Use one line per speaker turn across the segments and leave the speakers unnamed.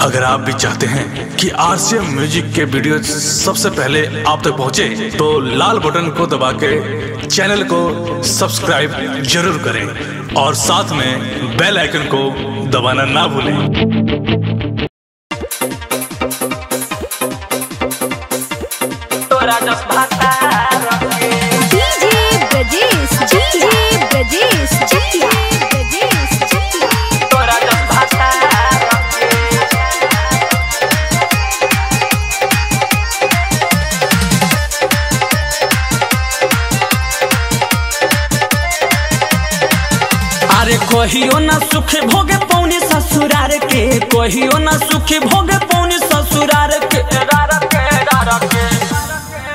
अगर आप भी चाहते हैं कि आरसीएम म्यूजिक के वीडियो सबसे पहले आप तक पहुंचे, तो लाल बटन को दबा के चैनल को सब्सक्राइब जरूर करें और साथ में बेल आइकन को दबाना ना भूलें।
अरे कहियो ना सुख भोगे पौनी ससुरार के, कहियो ना सुख भोगे पौनी ससुरार के।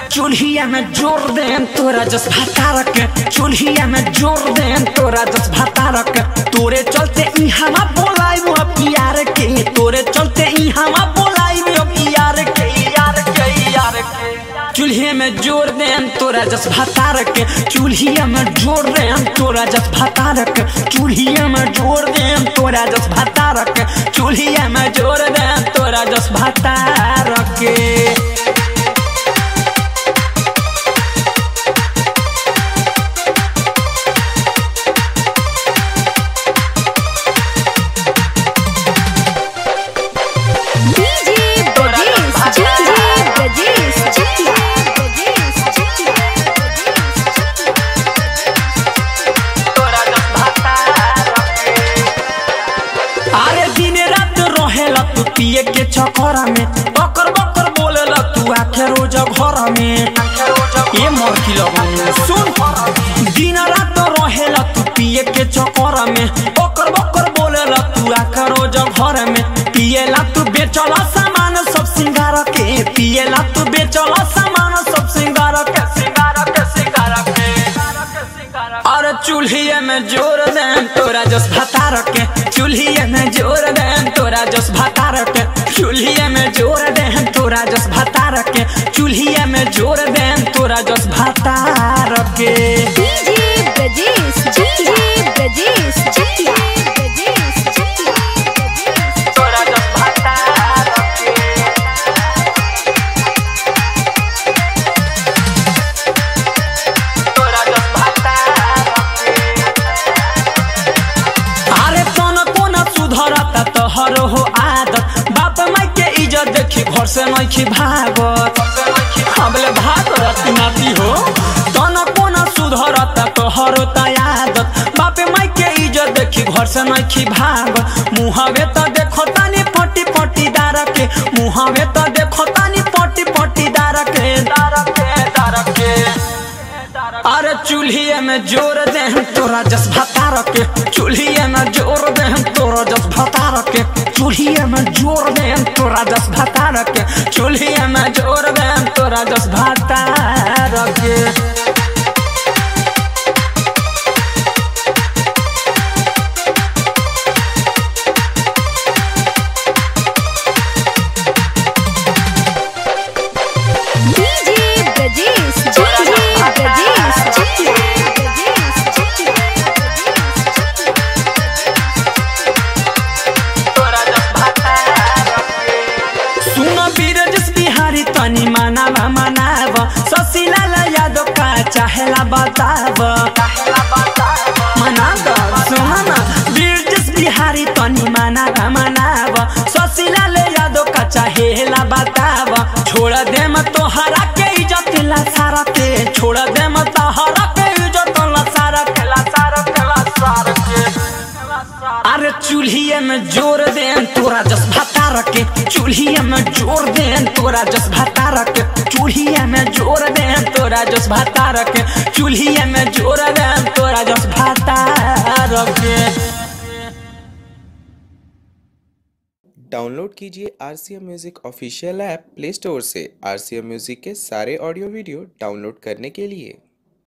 चूल्हिया में जोर दे तोरा जस भातार के, चूल्हिया में जोर दे तोरा जस भातार के। तोरे चलते ई हमा बोलाई वो प्यार के, तोरे चलते ई हमा बोलाई वो प्यार के, यार के, यार के। चूल्हे में जोर दे तोरा जस भातार के, चूल्हिया में जोर दे तोरा जस भातार के। चूल्हिया में जोर दे तोरा जस भातार के, चूल्हिया में जोर दे तोरा जस भातार के। पिए के चक्कर में बकर बकर बोलेला तू आखे रोज घर में। ये मरकी लगन सुन, दिन रात रहेला तू पिए के चक्कर में बकर बकर बोलेला तू आखे रोज घर में। पिएला तू बेचला सामान सब सिंगार के, पिएला तू बेचला सामान सब सिंगार के, सिंगार के, सिंगार के। और चूल्हिया में जोर दे तोरा जस भातार के, चूल्हिया में जोर दे तोरा जस भातार के। चूल्हिया में जोर दे तोरा जस भातार के, चूल्हिया में जोर दे तोरा जस भातार के। तोहर हो आदत बाप माई के इज्जत देखी घर से नहीं भागत, हमले भागत नाती हो तना कोना सुधरता तोहर आदत। बाप माई के इज्जत देखी घर से नहीं भागत। मुहावे तो देखो तानी पटी पटी दार के, मुहावे तो देखो तानी पटी पटी दार के, दार के, दार के। अरे चूल्हिया में जोर दे तोरा जस भातार के, चूल्हिया में जोर दे तोरा जस भातार के। चूल्हिया में जोर दे तोरा जस भातार के, चूल्हिया में जोर दे तोरा जस भातार के। तनी मनावा मनावा ससीलाल यादव का चाहेला बताव, मनावा सुना ब्रिटिश बिहारी तनी मनावा मनावा ससीलाल यादव का चाहेला बताव। छोड़ दे मत तोहरा के इज्जत ला सारा के, छोड़ दे मत तोहरा के इज्जत ला सारा के, ला सारा के, ला सारा के। अरे चूल्हिया में जोर दे तोरा जस भातार के, चूल्हिया में जोर दे तोरा जस भातार के। चूल्हिया में जोर दे तोरा जस भातार के, चूल्हिया में जोर दे तोरा जस भातार के।
डाउनलोड कीजिए RCM music official app play store से। आरसीएम म्यूजिक के सारे ऑडियो वीडियो डाउनलोड करने के लिए